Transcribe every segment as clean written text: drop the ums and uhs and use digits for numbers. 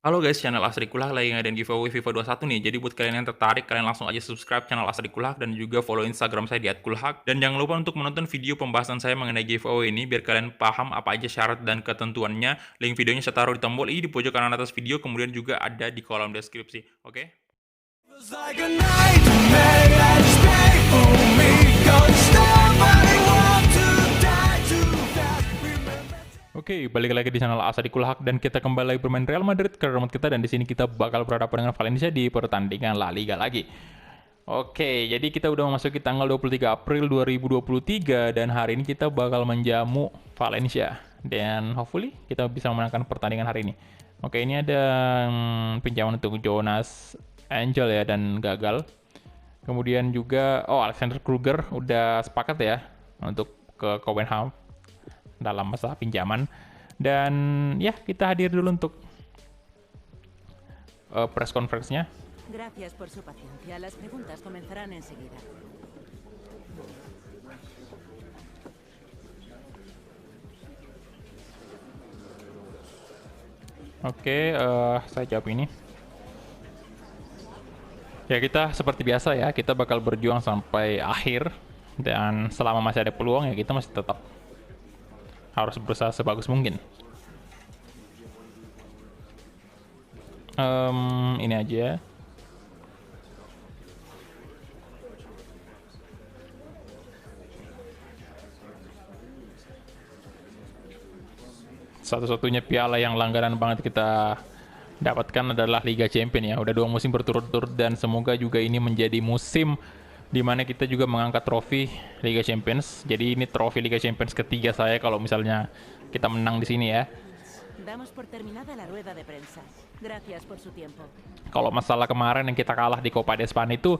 Halo guys, channel Asri Kulak lagi ngadain giveaway FIFA 21 nih. Jadi buat kalian yang tertarik, kalian langsung aja subscribe channel Asri Kulak dan juga follow Instagram saya di @kulhak. Dan jangan lupa untuk menonton video pembahasan saya mengenai giveaway ini biar kalian paham apa aja syarat dan ketentuannya. Link videonya saya taruh di tombol i di pojok kanan atas video, kemudian juga ada di kolom deskripsi. Oke? Feels like a nightmare that's made for me. Don't stop, I want to die too fast. Remember. Oke, balik lagi di channel Asa di Kulhak dan kita kembali lagi bermain Real Madrid ke remote kita dan di sini kita bakal berhadapan dengan Valencia di pertandingan La Liga lagi. Oke, jadi kita udah memasuki tanggal 23 April 2023 dan hari ini kita bakal menjamu Valencia dan hopefully kita bisa memenangkan pertandingan hari ini. Oke, ini ada pinjaman untuk Jonas Angel ya dan gagal. Kemudian juga Alexander Kruger udah sepakat ya untuk ke Copenhagen dalam masa pinjaman. Dan ya, kita hadir dulu untuk press conference-nya. Gracias por su paciencia. Las preguntas comenzarán enseguida. Oke, saya jawab ini. Ya, kita seperti biasa ya, kita bakal berjuang sampai akhir. Dan selama masih ada peluang ya kita masih tetap harus berusaha sebagus mungkin. Ini aja. Satu-satunya piala yang langganan banget kita dapatkan adalah Liga Champions ya. Udah 2 musim berturut-turut dan semoga juga ini menjadi musim di mana kita juga mengangkat trofi Liga Champions. Jadi ini trofi Liga Champions ketiga saya kalau misalnya kita menang di sini ya. Damos por terminada la rueda de prensa. Gracias por su tiempo. Kalau masalah kemarin yang kita kalah di Copa de España itu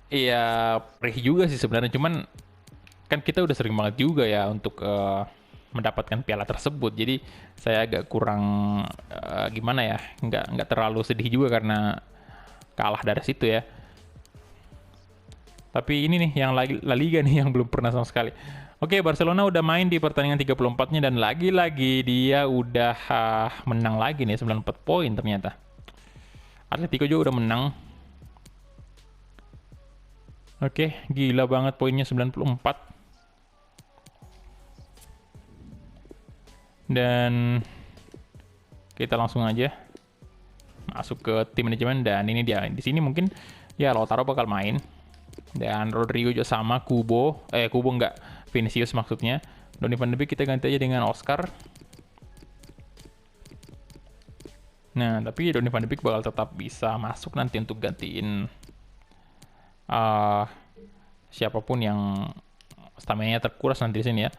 ya perih juga sih sebenarnya, cuman kan kita udah sering banget juga ya untuk mendapatkan piala tersebut. Jadi saya agak kurang gimana ya, nggak terlalu sedih juga karena kalah dari situ ya. Tapi ini nih yang La Liga nih yang belum pernah sama sekali. Oke, Barcelona udah main di pertandingan 34-nya dan lagi-lagi dia udah menang lagi nih 94 poin ternyata. Atletico juga udah menang. Oke, gila banget poinnya 94. Dan kita langsung aja masuk ke tim manajemen dan ini dia. Di sini mungkin ya Lautaro bakal main. Dan Rodrigo juga sama, Kubo enggak, Vinicius maksudnya. Donny van de Beek kita ganti aja dengan Oscar. Nah, tapi Donny van de Beek bakal tetap bisa masuk nanti untuk gantiin siapapun yang stamina terkuras nanti di sini ya.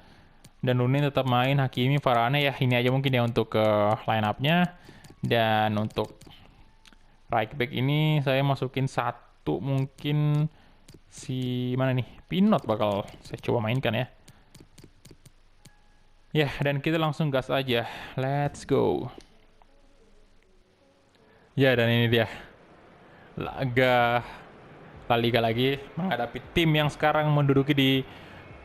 Dan Lunin tetap main, Hakimi, Varane ya. Ini aja mungkin ya untuk line up-nya. Dan untuk right back ini saya masukin satu mungkin si mana nih? Pinot bakal saya coba mainkan ya. Ya, dan kita langsung gas aja. Let's go. Ya, dan ini dia. Laga La Liga lagi menghadapi tim yang sekarang menduduki di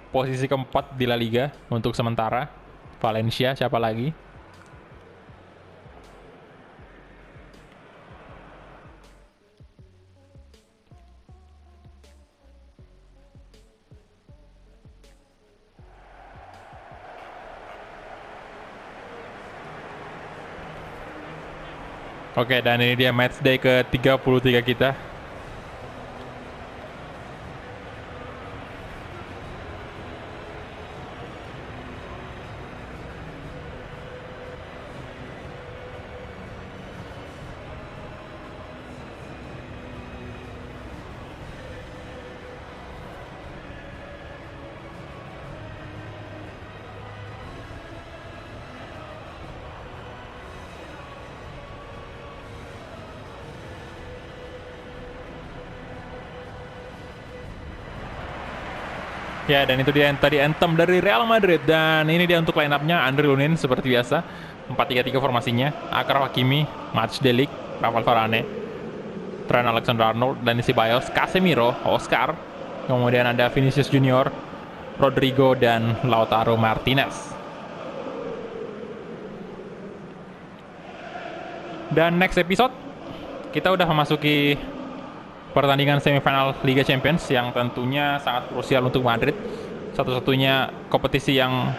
posisi keempat di La Liga untuk sementara. Valencia, siapa lagi? Oke, dan ini dia match day ke-33 kita. Ya, dan itu dia yang tadi anthem dari Real Madrid. Dan ini dia untuk line up-nya. Andre Lunin seperti biasa. 4-3-3 formasinya. Akraf Hakimi, Mats Delik, Rafael Varane, Trent Alexander-Arnold, Dani Ceballos, Casemiro, Oscar. Kemudian ada Vinicius Junior, Rodrigo, dan Lautaro Martinez. Dan next episode kita udah memasuki pertandingan semifinal Liga Champions yang tentunya sangat krusial untuk Madrid. Satu-satunya kompetisi yang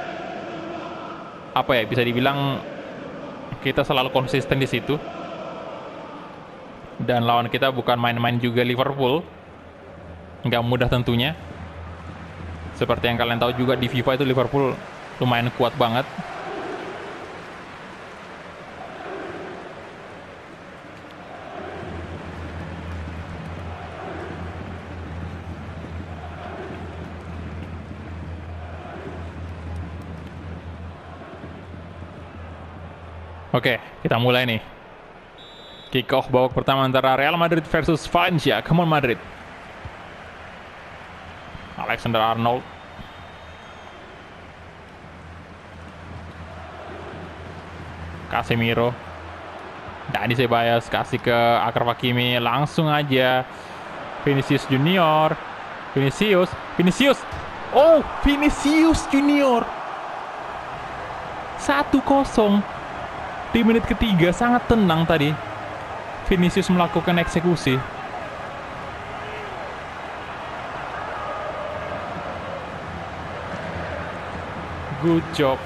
bisa dibilang kita selalu konsisten di situ. Dan lawan kita bukan main-main juga Liverpool. Nggak mudah tentunya. Seperti yang kalian tahu juga di FIFA itu Liverpool lumayan kuat banget. Oke, kita mulai nih. Kick off babak pertama antara Real Madrid versus Valencia. Come on Madrid. Alexander Arnold. Casemiro. Dani Ceballos kasih ke Achraf Hakimi. Langsung aja. Vinicius Junior. Vinicius. Oh, Vinicius Junior. 1-0. Di menit ketiga sangat tenang tadi. Vinicius melakukan eksekusi. Good job.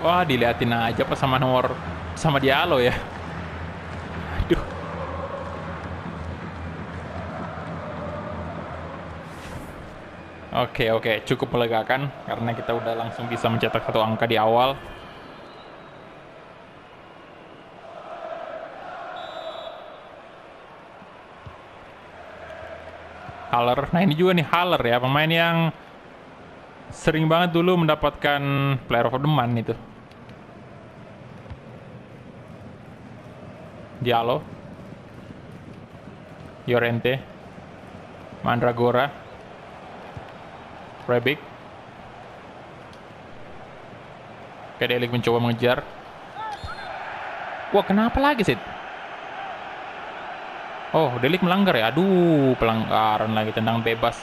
Wah, diliatin aja pas sama Diallo ya. Aduh. Oke, cukup melegakan karena kita udah langsung bisa mencetak 1 angka di awal. Haller, nah ini juga nih Haller ya, pemain yang sering banget dulu mendapatkan Player of the Month itu. Diallo, Llorente, Mandragora, Rebic. Delik mencoba mengejar. Wah, kenapa lagi sih? Oh, Delik melanggar ya. Aduh, pelanggaran lagi, tendang bebas.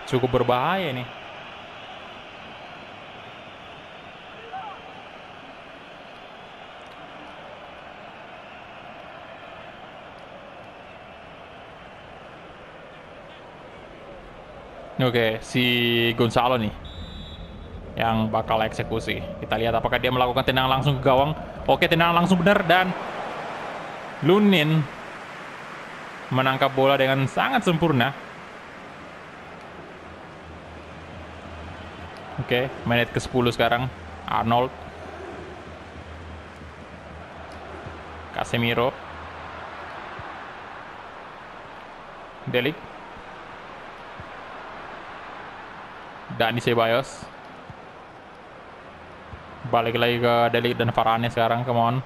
Cukup berbahaya nih. Oke, si Gonzalo nih yang bakal eksekusi. Kita lihat apakah dia melakukan tendangan langsung ke gawang. Oke, tendangan langsung benar dan Lunin menangkap bola dengan sangat sempurna. Oke, menit ke-10 sekarang. Arnold, Casemiro, Delik, Dani Ceballos. Balik lagi ke Delik dan Varane sekarang, come on.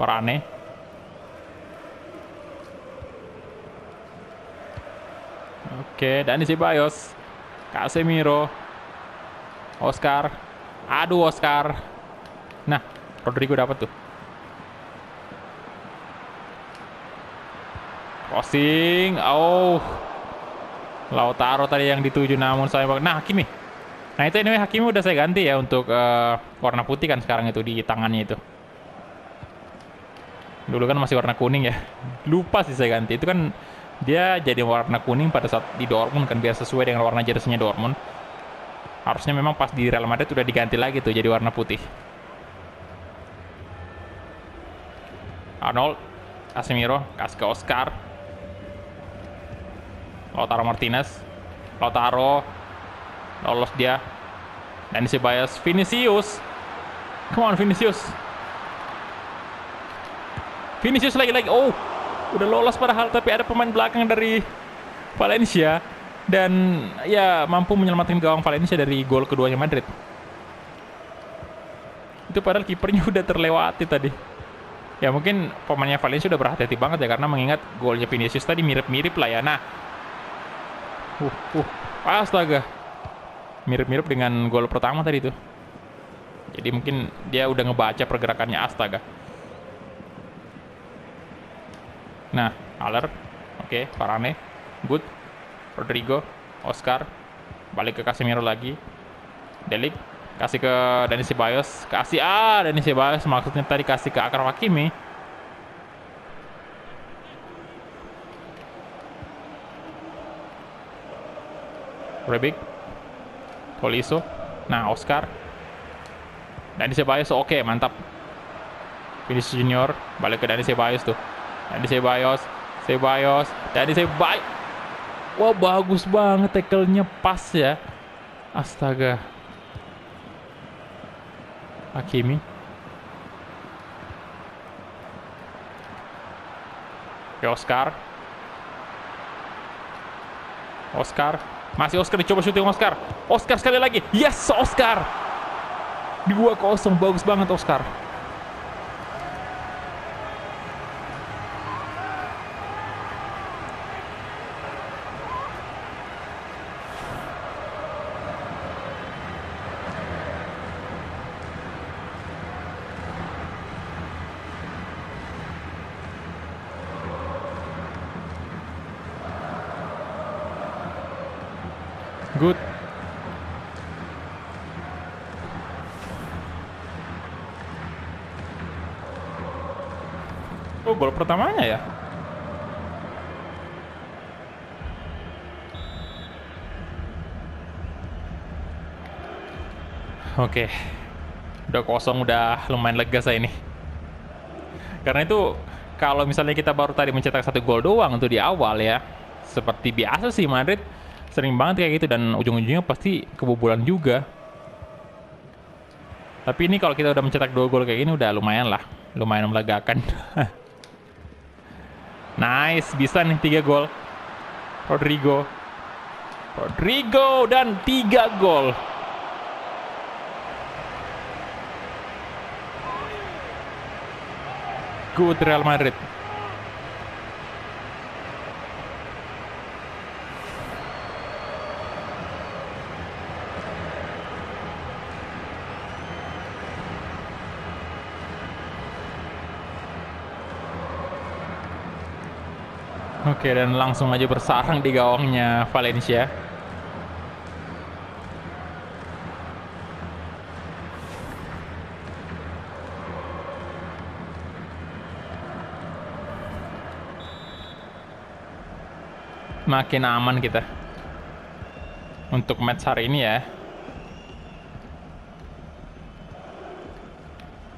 Varane. Oke, Dani Ceballos. Casemiro. Oscar. Aduh, Oscar. Nah, Rodrigo dapat tuh. Crossing. Oh. Lautaro tadi yang dituju namun saya. Nah, Hakimi. Nah, itu anyway Hakimi udah saya ganti ya untuk warna putih kan sekarang itu di tangannya itu. Dulu kan masih warna kuning ya. Lupa sih saya ganti. Itu kan dia jadi warna kuning pada saat di Dortmund kan, biar sesuai dengan warna jersey-nya Dortmund. Harusnya memang pas di Real Madrid udah diganti lagi tuh jadi warna putih. Arnold, Casemiro, kasih ke Oscar. Lautaro Martinez. Lautaro lolos dia. Dan Ceballos, Vinicius. Come on Vinicius. Vinicius lagi-lagi. Oh, udah lolos padahal, tapi ada pemain belakang dari Valencia dan ya mampu menyelamatkan gawang Valencia dari gol keduanya Madrid. Itu padahal kipernya udah terlewati tadi. Ya mungkin pemainnya Valencia udah berhati-hati banget ya, karena mengingat golnya Vinicius tadi mirip-mirip lah ya. Nah, astaga, mirip-mirip dengan gol pertama tadi tuh. Jadi mungkin dia udah ngebaca pergerakannya, astaga. Nah, Haller. Oke, Varane. Good. Rodrigo. Oscar. Balik ke Casemiro lagi. Delik. Kasih ke Dani Ceballos. Dani Ceballos. Maksudnya tadi kasih ke Achraf Hakimi. Rebic. Tolisso. Nah, Oscar. Dani Ceballos. Oke, mantap. Vinicius Junior. Balik ke Dani Ceballos tuh. Dani Ceballos. Dani Ceballos. Wah, bagus banget tackle-nya, pas ya. Astaga. Hakimi. Oke, Oscar. Masih Oscar, dicoba syuting Oscar. Oscar sekali lagi. Yes, Oscar. 2-0, bagus banget Oscar. Good. Oh, gol pertamanya ya. Oke. Udah kosong, udah lumayan lega saya ini. Karena itu kalau misalnya kita baru tadi mencetak 1 gol doang untuk di awal ya. Seperti biasa sih Madrid sering banget kayak gitu dan ujung-ujungnya pasti kebobolan juga. Tapi ini kalau kita udah mencetak 2 gol kayak gini udah lumayan lah, lumayan melegakan. Nice, bisa nih 3 gol. Rodrigo dan 3 gol. Good Real Madrid. Oke, dan langsung aja bersarang di gawangnya Valencia. Makin aman kita untuk match hari ini ya.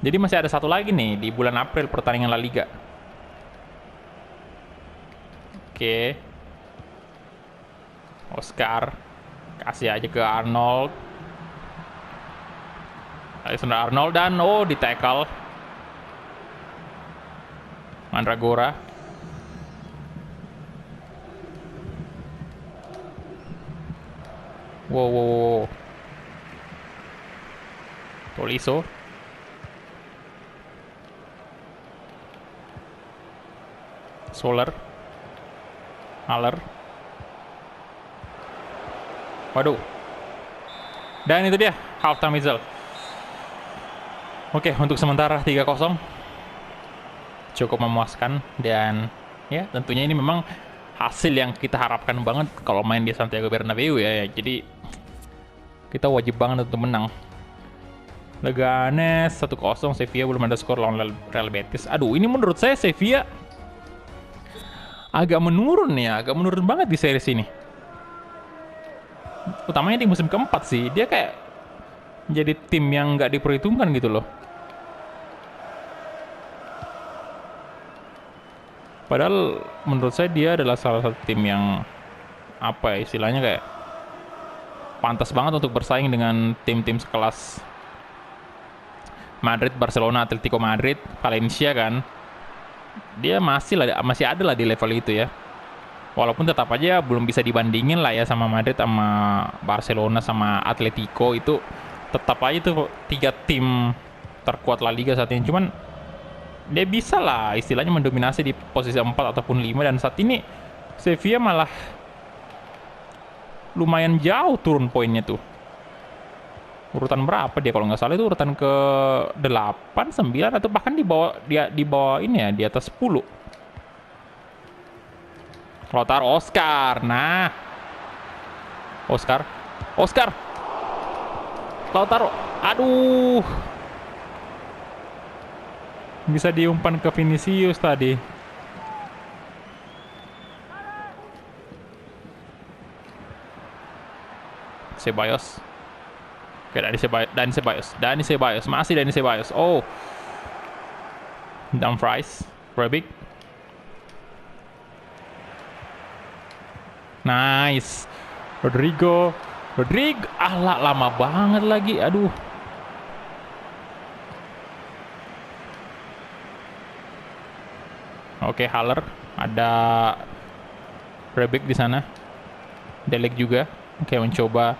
Jadi masih ada satu lagi nih di bulan April pertandingan La Liga. Oke. Oscar. Kasih aja ke Arnold. Alexander Arnold dan di tackle. Mandragora. Wow. Tolisso. Soler. Haller. Waduh. Dan itu dia halftime whistle. Oke, untuk sementara 3-0 cukup memuaskan dan ya tentunya ini memang hasil yang kita harapkan banget kalau main di Santiago Bernabeu ya. Jadi kita wajib banget untuk menang. Leganes 1-0, Sevilla belum ada skor lawan Real Betis. Aduh, ini menurut saya Sevilla agak menurun banget di series ini. Utamanya di musim keempat sih, dia kayak jadi tim yang nggak diperhitungkan gitu loh. Padahal menurut saya dia adalah salah satu tim yang apa ya, istilahnya kayak pantas banget untuk bersaing dengan tim-tim sekelas Madrid, Barcelona, Atletico Madrid, Valencia kan. Dia masih ada lah di level itu ya. Walaupun tetap aja belum bisa dibandingin lah ya sama Madrid, sama Barcelona, sama Atletico. Itu tetap aja tuh 3 tim terkuat La Liga saat ini. Cuman dia bisa lah istilahnya mendominasi di posisi 4 ataupun 5. Dan saat ini Sevilla malah lumayan jauh turun poinnya tuh. Urutan berapa dia kalau nggak salah itu urutan ke 8, 9 atau bahkan di bawah ini ya, di atas 10. Lautaro, Oscar. Nah. Oscar. Lautaro. Aduh. Bisa diumpan ke Vinicius tadi. Ceballos. Oke, Dani Ceballos. Masih Dani Ceballos. Oh. Dumfries. Rebic. Nice. Rodrigo. Alah, lama banget lagi. Aduh. Oke, Haller. Ada Rebic di sana. Delek juga. Oke, mencoba.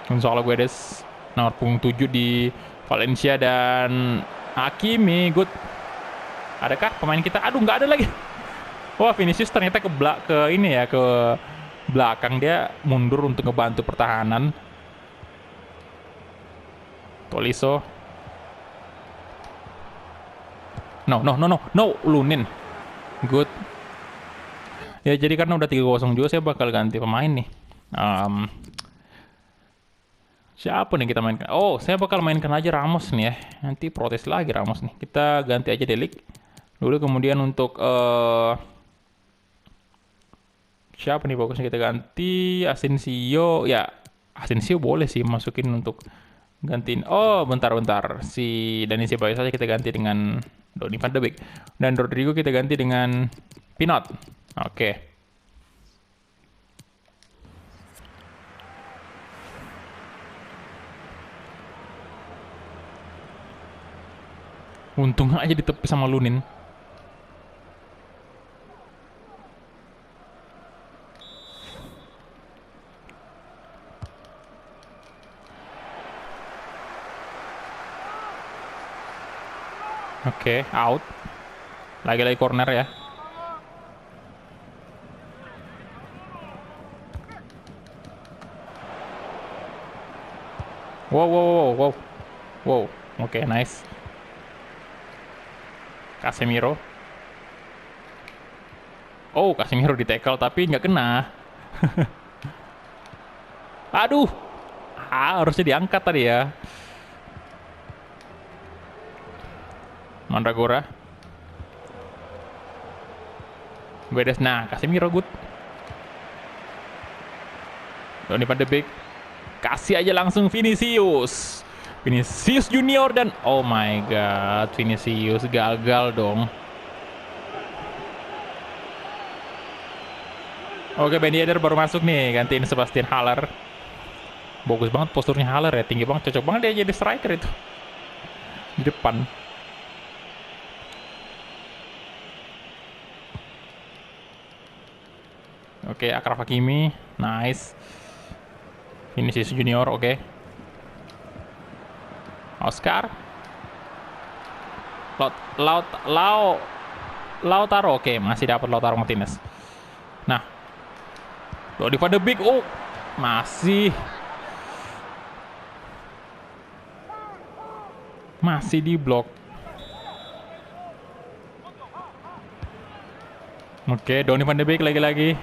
Gonzalo Guedes. Nomor punggung 7 di Valencia dan Hakimi. Good. Adakah pemain kita? Aduh, nggak ada lagi. Wah, Vinicius ternyata ke belakang. Dia mundur untuk ngebantu pertahanan. Tolisso. No, Lunin. Good. Ya, jadi karena udah 3-0 juga, saya bakal ganti pemain nih. Siapa nih kita mainkan? Oh, saya bakal mainkan aja Ramos nih ya. Nanti protes lagi Ramos nih. Kita ganti aja Delik dulu, kemudian untuk siapa nih bagusnya kita ganti? Asensio. Ya, Asensio boleh sih masukin untuk gantiin. Oh, bentar. Si Dani Ceballos saja kita ganti dengan Donny van de Beek. Dan Rodrigo kita ganti dengan Pinot. Oke. Untung aja ditepis sama Lunin. Oke, out. Lagi-lagi corner ya. Wow. Oke, nice. Casemiro. Oh, Casemiro di tackle tapi nggak kena. Aduh. Harusnya diangkat tadi ya. Mandragora. Guedes. Nah, Casemiro good. Donny van de Beek. Kasih aja langsung Vinicius Junior dan oh my god, Vinicius gagal dong. Oke, Ben Yedder baru masuk nih, gantiin Sebastian Haller. Bagus banget posturnya Haller ya, tinggi banget, cocok banget dia jadi striker itu di depan. Oke, Akraf Hakimi, nice. Vinicius Junior, oke. Oscar. Lautaro, oke, masih dapat Lautaro Martinez. Nah, Donny van de Beek, oh, masih di blok. Oke, Donny van de Beek lagi-lagi.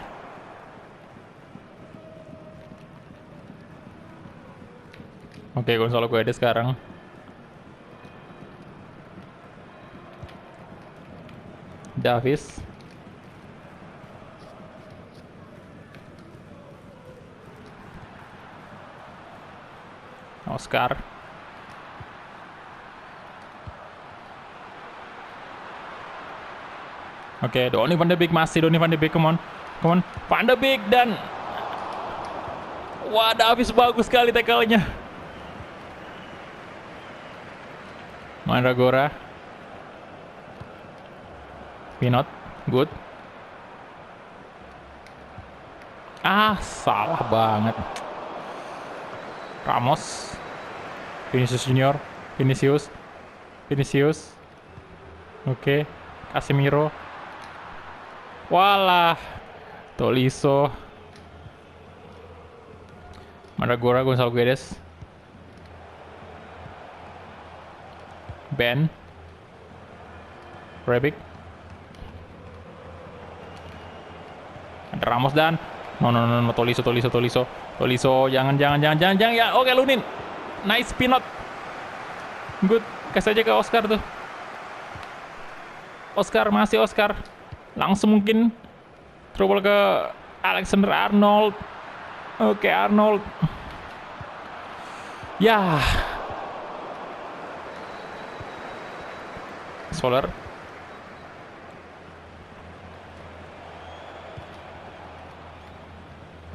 Oke, Gonzalo Guedes sekarang. Davis. Oscar. Oke, Donny van de Beek masih. Donny van de Beek, come on. Van de Beek dan wah, Davis bagus sekali tackle-nya. Mandragora. Pinot, good. Salah banget. Ramos. Vinicius Junior. Vinicius. Oke. Casemiro. Walah. Tolisso. Mandragora, Gonzalo Guedes. Ben. Rebic. Ada Ramos dan no, Tolisso, jangan ya. Oke, Lunin. Nice pinot. Good. Kasih aja ke Oscar tuh. Oscar. Langsung mungkin trouble ke Alexander Arnold. Oke, Arnold. Ya. Soler.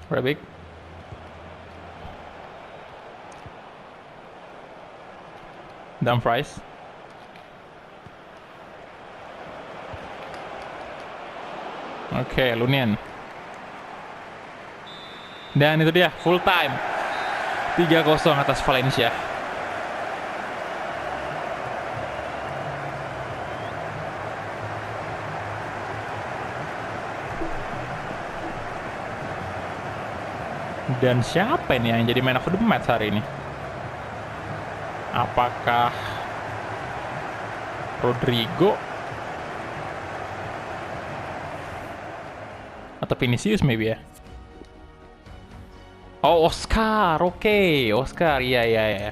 Rebic. Dumfries. Oke, Lunin. Dan itu dia, full time. 3-0 atas Valencia. Dan siapa ini yang jadi man of the match hari ini? Apakah Rodrigo atau Vinicius maybe ya? Oh, Oscar. Oke, Oscar. Iya.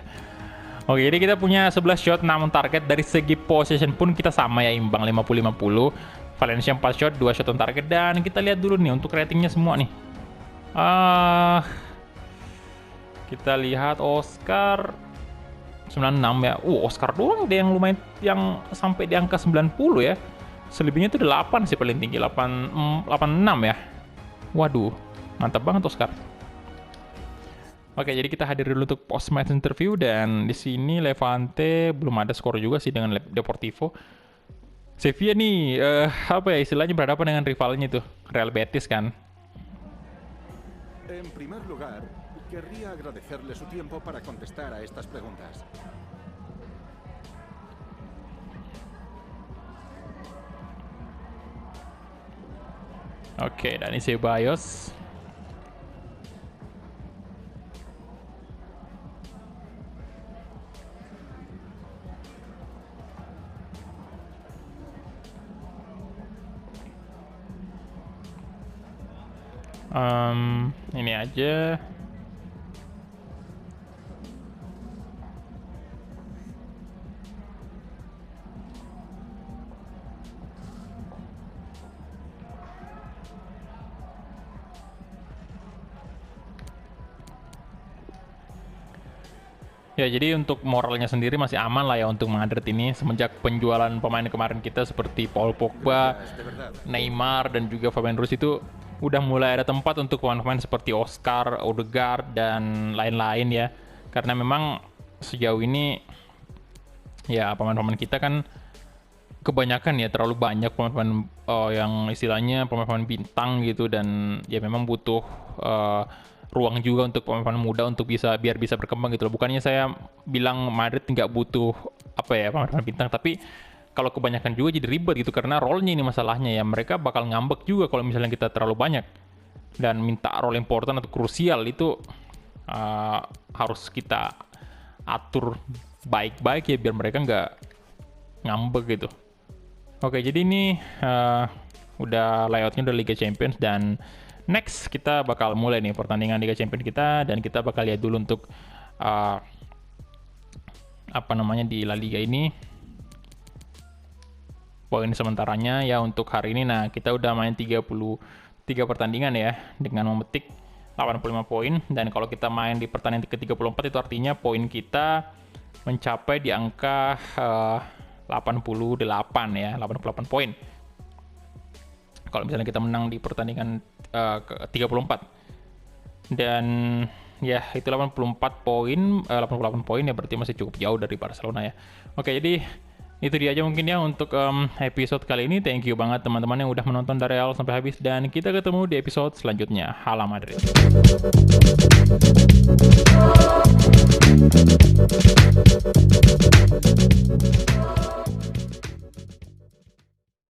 Oke, jadi kita punya 11 shot, 6 target. Dari segi possession pun kita sama ya, imbang 50-50. Valencia 4 shot, 2 shot on target. Dan kita lihat dulu nih untuk ratingnya semua nih. Kita lihat Oscar 96 ya. Oscar doang deh yang lumayan, yang sampai di angka 90 ya. Selebihnya itu 8 sih paling tinggi, 86 ya. Waduh, mantap banget Oscar. Oke, jadi kita hadir dulu untuk post match interview, dan di sini Levante belum ada skor juga sih dengan Deportivo. Sevilla nih apa ya istilahnya, berhadapan dengan rivalnya itu Real Betis kan. En primer lugar, querría agradecerle su tiempo para contestar a estas preguntas. Oke, Dani Ceballos. Ini aja. Ya, jadi untuk moralnya sendiri masih aman lah ya untuk Madrid ini semenjak penjualan pemain kemarin kita seperti Paul Pogba, Neymar, dan juga Fabian Ruiz itu udah mulai ada tempat untuk pemain-pemain seperti Oscar, Odegaard, dan lain-lain ya. Karena memang sejauh ini ya pemain-pemain kita kan kebanyakan ya terlalu banyak pemain-pemain yang istilahnya pemain-pemain bintang gitu, dan ya memang butuh ruang juga untuk pemain-pemain muda untuk biar bisa berkembang gitu loh. Bukannya saya bilang Madrid nggak butuh pemain-pemain bintang, tapi kalau kebanyakan juga jadi ribet gitu, karena role-nya ini masalahnya ya. Mereka bakal ngambek juga kalau misalnya kita terlalu banyak dan minta role important atau krusial itu harus kita atur baik-baik ya biar mereka nggak ngambek gitu. Oke, jadi ini udah layoutnya udah Liga Champions, dan next kita bakal mulai nih pertandingan Liga Champions kita, dan kita bakal lihat dulu untuk di La Liga ini poin sementaranya ya untuk hari ini. Nah, kita udah main 33 pertandingan ya dengan memetik 85 poin, dan kalau kita main di pertandingan ke-34 itu artinya poin kita mencapai di angka 88 ya, 88 poin. Kalau misalnya kita menang di pertandingan ke-34. Dan ya itu 88 poin ya, berarti masih cukup jauh dari Barcelona ya. Oke, jadi itu dia aja mungkin ya untuk episode kali ini. Thank you banget teman-teman yang udah menonton dari awal sampai habis, dan kita ketemu di episode selanjutnya. Hala Madrid.